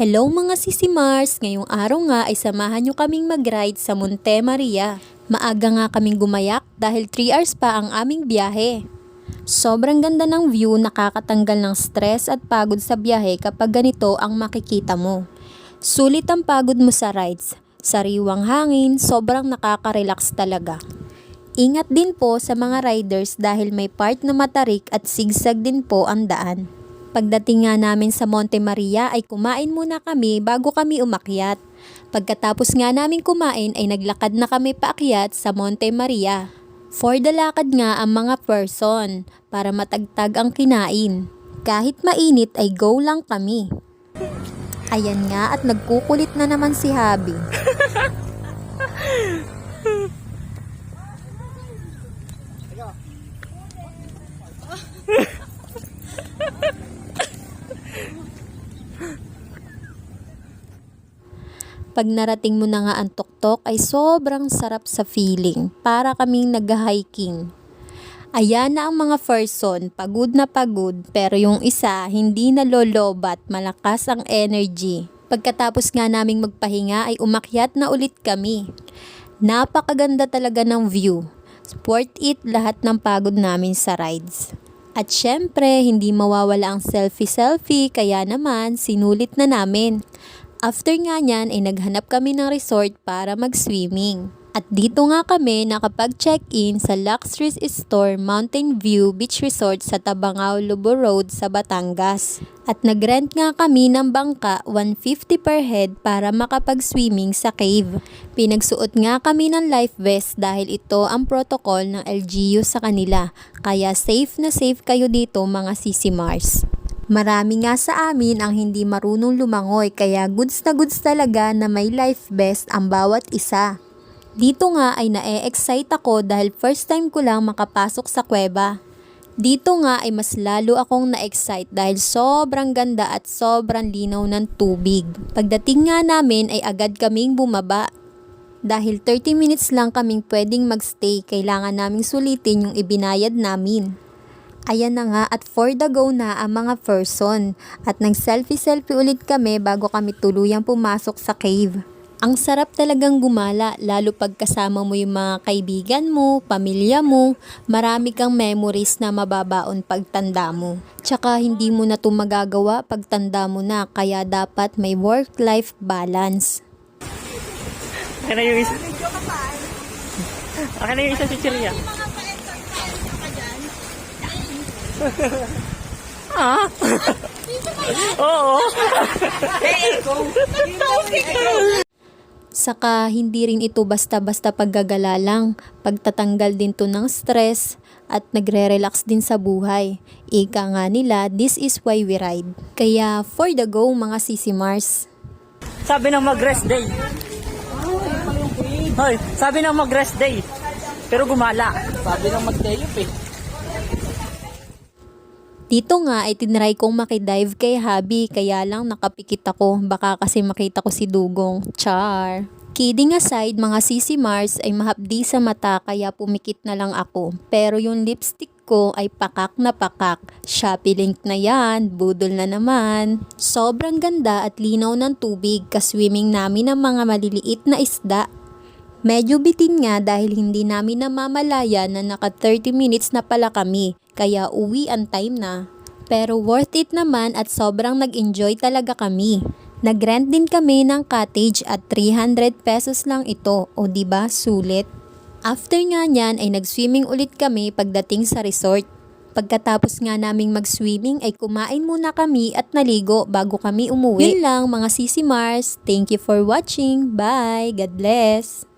Hello mga sisimars! Ngayong araw nga ay samahan nyo kaming mag-ride sa Monte Maria. Maaga nga kaming gumayak dahil 3 hours pa ang aming biyahe. Sobrang ganda ng view, nakakatanggal ng stress at pagod sa biyahe kapag ganito ang makikita mo. Sulit ang pagod mo sa rides. Sariwang hangin, sobrang nakaka-relax talaga. Ingat din po sa mga riders dahil may part na matarik at sigsag din po ang daan. Pagdating nga namin sa Monte Maria ay kumain muna kami bago kami umakyat. Pagkatapos nga namin kumain ay naglakad na kami paakyat sa Monte Maria. For the lakad nga ang mga person para matagtag ang kinain. Kahit mainit ay go lang kami. Ayan nga at nagkukulit na naman si Habi. Pag narating mo na nga ang tuktok ay sobrang sarap sa feeling, para kaming nag-hiking. Ayan na ang mga person, pagod na pagod, pero yung isa hindi nalolobat, malakas ang energy. Pagkatapos nga naming magpahinga ay umakyat na ulit kami. Napakaganda talaga ng view. Worth it lahat ng pagod namin sa rides. At syempre, hindi mawawala ang selfie-selfie, kaya naman sinulit na namin. After nga niyan ay naghanap kami ng resort para mag-swimming. At dito nga kami nakapag-check-in sa Luxury Store Mountain View Beach Resort sa Tabangao, Lobo Road sa Batangas. At nag-rent nga kami ng bangka, 150 per head para makapag-swimming sa cave. Pinagsuot nga kami ng life vest dahil ito ang protocol ng LGU sa kanila. Kaya safe na safe kayo dito mga sisimars. Marami nga sa amin ang hindi marunong lumangoy kaya goods na goods talaga na may life vest ang bawat isa. Dito nga ay na-excite ako dahil first time ko lang makapasok sa kuweba. Dito nga ay mas lalo akong na-excite dahil sobrang ganda at sobrang linaw ng tubig. Pagdating nga namin ay agad kaming bumaba. Dahil 30 minutes lang kaming pwedeng magstay, kailangan naming sulitin yung ibinayad namin. Ayan na nga at for the go na ang mga person at nag-selfie-selfie ulit kami bago kami tuluyang pumasok sa cave. Ang sarap talagang gumala lalo pag kasama mo yung mga kaibigan mo, pamilya mo, marami kang memories na mababaon pagtanda mo. Tsaka hindi mo na ito magagawa pagtanda mo na kaya dapat may work-life balance. Akin na yung isa. Akin na yung isa si Chiria. Ah? Oo. Saka hindi rin ito basta-basta paggagala lang. Pagtatanggal din to ng stress at nagre-relax din sa buhay. Ika nga nila, this is why we ride. Kaya for the go mga sisimars. Sabi ng mag-rest day. Hoy, sabi ng mag-rest day. Pero gumala. Sabi ng mag-day up eh. Dito nga ay tinry kong makidive kay Habi kaya lang nakapikit ako baka kasi makita ko si Dugong. Char! Kidding aside mga sisimars ay mahapdi sa mata kaya pumikit na lang ako. Pero yung lipstick ko ay pakak na pakak. Shopee link na yan, budol na naman. Sobrang ganda at linaw ng tubig kaswimming namin ng mga maliliit na isda. Medyo bitin nga dahil hindi namin namamalaya na naka 30 minutes na pala kami, kaya uwi ang time na. Pero worth it naman at sobrang nag-enjoy talaga kami. Nag-rent din kami ng cottage at 300 pesos lang ito, o diba sulit? After nga niyan ay nag-swimming ulit kami pagdating sa resort. Pagkatapos nga naming mag-swimming ay kumain muna kami at naligo bago kami umuwi. Yun lang mga sisimars, thank you for watching, bye, God bless!